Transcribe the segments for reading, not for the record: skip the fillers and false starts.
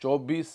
24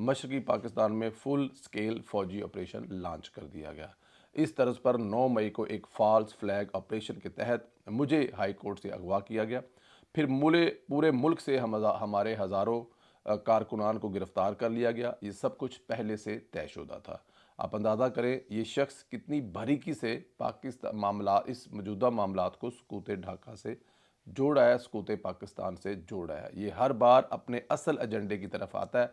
مشرقی پاکستان میں فل سکیل فوجی آپریشن لانچ کر دیا گیا۔ اس طرز پر 9 مئی کو ایک فالس فلیگ آپریشن کے تحت مجھے ہائی کورٹ سے اغوا کیا گیا، پھر پورے ملک سے ہمارے ہزاروں کارکنان کو گرفتار کر لیا گیا۔ یہ سب کچھ پہلے سے طے شدہ تھا۔ آپ اندازہ کریں یہ شخص کتنی باریکی سے اس موجودہ معاملات کو سقوط ڈھاکہ سے جوڑ آیا، سقوط پاکستان سے جوڑ آیا۔ یہ ہر بار اپنے اصل ایجنڈے کی طرف آتا ہے،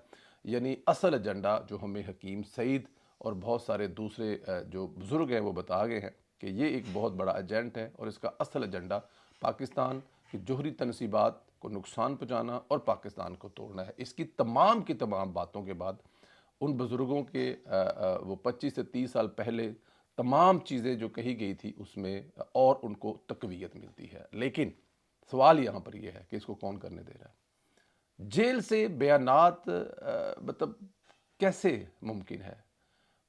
یعنی اصل ایجنڈا جو ہمیں حکیم سعید اور بہت سارے دوسرے جو بزرگ ہیں وہ بتا گئے ہیں کہ یہ ایک بہت بڑا ایجنٹ ہے، اور اس کا اصل ایجنڈا پاکستان کی جوہری تنصیبات کو نقصان پہنچانا اور پاکستان کو توڑنا ہے۔ اس کی تمام باتوں کے بعد ان بزرگوں کے وہ 25 سے 30 سال پہلے تمام چیزیں جو کہی گئی تھی اس میں اور ان کو تقویت ملتی ہے۔ لیکن سوال یہاں پر یہ ہے کہ اس کو کون کرنے دے رہا ہے؟ جیل سے بیانات مطلب کیسے ممکن ہے؟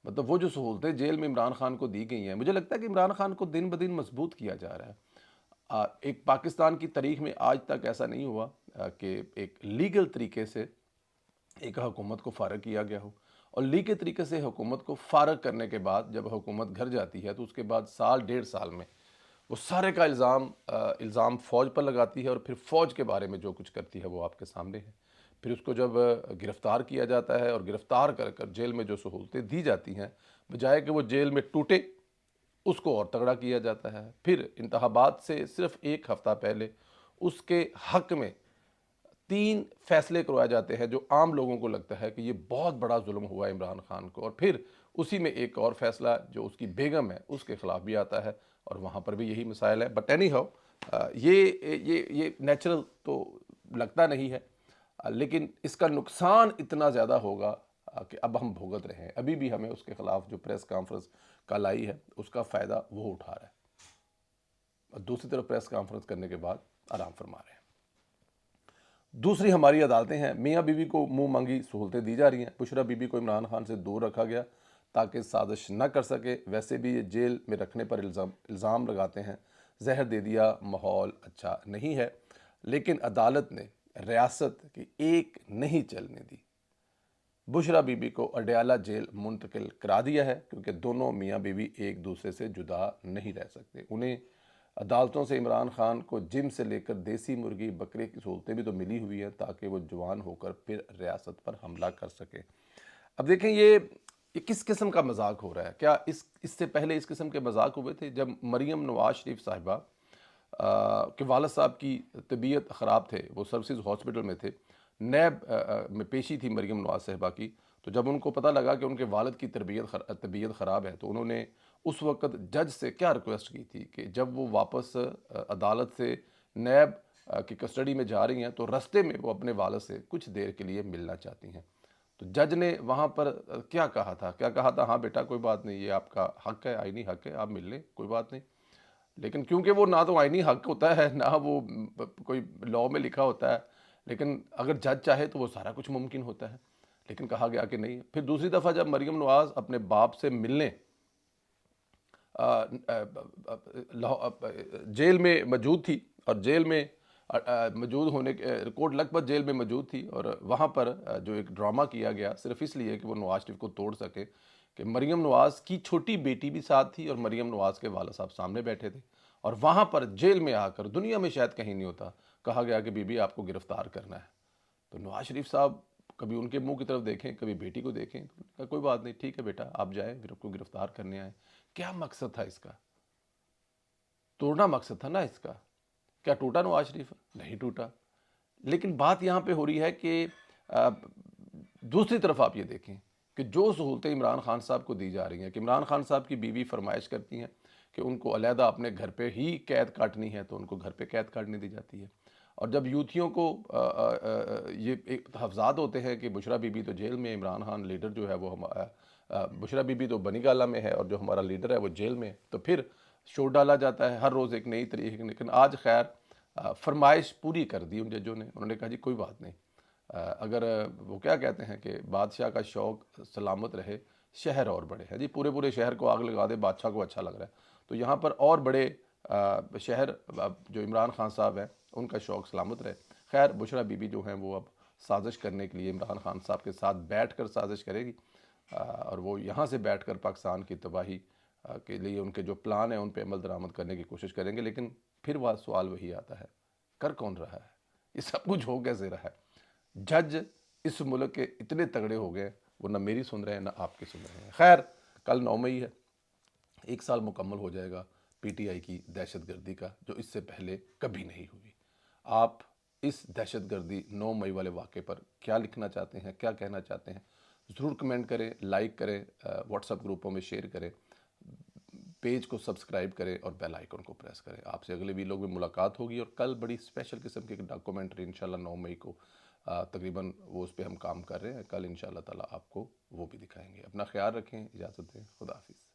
مطلب وہ جو سہولتیں جیل میں عمران خان کو دی گئی ہیں، مجھے لگتا ہے کہ عمران خان کو دن بدن مضبوط کیا جا رہا ہے۔ ایک پاکستان کی تاریخ میں آج تک ایسا نہیں ہوا کہ ایک لیگل طریقے سے ایک حکومت کو فارغ کیا گیا ہو، اور لیگل طریقے سے حکومت کو فارغ کرنے کے بعد جب حکومت گھر جاتی ہے تو اس کے بعد سال 1.5 سال میں وہ سارے کا الزام فوج پر لگاتی ہے، اور پھر فوج کے بارے میں جو کچھ کرتی ہے وہ آپ کے سامنے ہے۔ پھر اس کو جب گرفتار کیا جاتا ہے اور گرفتار کر جیل میں جو سہولتیں دی جاتی ہیں، بجائے کہ وہ جیل میں ٹوٹے اس کو اور تگڑا کیا جاتا ہے۔ پھر انتخابات سے صرف 1 ہفتہ پہلے اس کے حق میں 3 فیصلے کروائے جاتے ہیں جو عام لوگوں کو لگتا ہے کہ یہ بہت بڑا ظلم ہوا ہے عمران خان کو، اور پھر اسی میں ایک اور فیصلہ جو اس کی بیگم ہے اس کے خلاف بھی آتا ہے، اور وہاں پر بھی یہی مسائل ہے۔ بٹ اینی ہاؤ یہ نیچرل تو لگتا نہیں ہے، لیکن اس کا نقصان اتنا زیادہ ہوگا کہ اب ہم بھگت رہے ہیں۔ ابھی بھی ہمیں اس کے خلاف جو پریس کانفرنس کل آئی ہے اس کا فائدہ وہ اٹھا رہا ہے، اور دوسری طرف پریس کانفرنس کرنے کے بعد آرام فرما رہے ہیں۔ دوسری ہماری عدالتیں ہیں، میاں بیوی کو منہ مانگی سہولتیں دی جا رہی ہیں۔ بشرا بیوی کو عمران خان سے دور رکھا گیا تاکہ سازش نہ کر سکے، ویسے بھی یہ جیل میں رکھنے پر الزام لگاتے ہیں، زہر دے دیا، ماحول اچھا نہیں ہے، لیکن عدالت نے ریاست کی ایک نہیں چلنے دی۔ بشرا بیوی کو اڈیالہ جیل منتقل کرا دیا ہے کیونکہ دونوں میاں بیوی ایک دوسرے سے جدا نہیں رہ سکتے۔ انہیں عدالتوں سے عمران خان کو جم سے لے کر دیسی مرغی بکرے کی سہولتیں بھی تو ملی ہوئی ہیں تاکہ وہ جوان ہو کر پھر ریاست پر حملہ کر سکے۔ اب دیکھیں یہ کس قسم کا مذاق ہو رہا ہے؟ کیا اس سے پہلے اس قسم کے مذاق ہوئے تھے؟ جب مریم نواز شریف صاحبہ کے والد صاحب کی طبیعت خراب تھے، وہ سروسز ہاسپٹل میں تھے، نیب میں پیشی تھی مریم نواز صاحبہ کی، تو جب ان کو پتہ لگا کہ ان کے والد کی طبیعت خراب ہے تو انہوں نے اس وقت جج سے کیا ریکویسٹ کی تھی کہ جب وہ واپس عدالت سے نیب کی کسٹڈی میں جا رہی ہیں تو رستے میں وہ اپنے والد سے کچھ دیر کے لیے ملنا چاہتی ہیں۔ تو جج نے وہاں پر کیا کہا تھا؟ ہاں بیٹا کوئی بات نہیں، یہ آپ کا حق ہے، آئینی حق ہے، آپ مل لیں، کوئی بات نہیں۔ لیکن کیونکہ وہ نہ تو آئینی حق ہوتا ہے نہ وہ کوئی لاء میں لکھا ہوتا ہے، لیکن اگر جج چاہے تو وہ سارا کچھ ممکن ہوتا ہے، لیکن کہا گیا کہ نہیں۔ پھر دوسری دفعہ جب مریم نواز اپنے باپ سے ملنے جیل میں موجود تھی، اور جیل میں موجود ہونے کے کوٹ لکھپت جیل میں موجود تھی، اور وہاں پر جو ایک ڈرامہ کیا گیا صرف اس لیے کہ وہ نواز شریف کو توڑ سکے، کہ مریم نواز کی چھوٹی بیٹی بھی ساتھ تھی اور مریم نواز کے والد صاحب سامنے بیٹھے تھے، اور وہاں پر جیل میں آ کر دنیا میں شاید کہیں نہیں ہوتا کہا گیا کہ بی بی آپ کو گرفتار کرنا ہے۔ تو نواز شریف صاحب کبھی ان کے منہ کی طرف دیکھیں، کبھی بیٹی کو دیکھیں، تو کہا کوئی بات نہیں، ٹھیک ہے بیٹا آپ جائیں، پھر آپ کو گرفتار کرنے آئے۔ کیا مقصد تھا اس کا؟ توڑنا مقصد تھا نا اس کا۔ کیا ٹوٹا نواز شریف؟ نہیں ٹوٹا۔ لیکن بات یہاں پہ ہو رہی ہے کہ دوسری طرف آپ یہ دیکھیں کہ جو سہولتیں عمران خان صاحب کو دی جا رہی ہیں، کہ عمران خان صاحب کی بیوی فرمائش کرتی ہیں کہ ان کو علیحدہ اپنے گھر پہ ہی قید کاٹنی ہے تو ان کو گھر پہ قید کاٹنے دی جاتی ہے، اور جب یوتھیوں کو یہ ایک تحفظات ہوتے ہیں کہ بشرا بی بی تو جیل میں، عمران خان لیڈر جو ہے وہ بشرا بی بی تو بنی گالہ میں ہے اور جو ہمارا لیڈر ہے وہ جیل میں ہے، تو پھر شور ڈالا جاتا ہے ہر روز ایک نئی تاریخ۔ لیکن آج خیر فرمائش پوری کر دی ان ججوں نے، انہوں نے کہا جی کوئی بات نہیں، اگر وہ کیا کہتے ہیں کہ بادشاہ کا شوق سلامت رہے شہر اور بڑے ہے، جی پورے شہر کو آگ لگا دے بادشاہ کو اچھا لگ رہا ہے، تو یہاں پر اور بڑے شہر جو عمران خان صاحب ہیں ان کا شوق سلامت رہے۔ خیر بشرا بی بی جو ہیں وہ اب سازش کرنے کے لیے عمران خان صاحب کے ساتھ بیٹھ کر سازش کرے گی، اور وہ یہاں سے بیٹھ کر پاکستان کی تباہی کے لیے ان کے جو پلان ہیں ان پہ عمل درآمد کرنے کی کوشش کریں گے۔ لیکن پھر وہ سوال وہی آتا ہے، کر کون رہا ہے؟ یہ سب کچھ ہو کیسے رہا ہے؟ جج اس ملک کے اتنے تگڑے ہو گئے، وہ نہ میری سن رہے ہیں نہ آپ کی سن رہے ہیں۔ خیر، کل 9 مئی ہے، 1 سال مکمل ہو جائے گا پی ٹی آئی کی دہشت گردی کا، جو اس سے پہلے کبھی نہیں ہوئی۔ آپ اس دہشت گردی 9 مئی والے واقعے پر کیا لکھنا چاہتے ہیں، کیا کہنا چاہتے ہیں؟ ضرور کمنٹ کریں، لائک کریں، واٹس ایپ گروپوں میں شیئر کریں، پیج کو سبسکرائب کریں اور بیل آئیکن کو پریس کریں۔ آپ سے اگلے ویلوگ میں ملاقات ہوگی، اور کل بڑی اسپیشل قسم کی ڈاکومنٹری انشاءاللہ 9 مئی کو تقریباً وہ اس پہ ہم کام کر رہے ہیں، کل انشاءاللہ تعالیٰ آپ کو وہ بھی دکھائیں گے۔ اپنا خیال رکھیں، اجازت دیں، خدا حافظ۔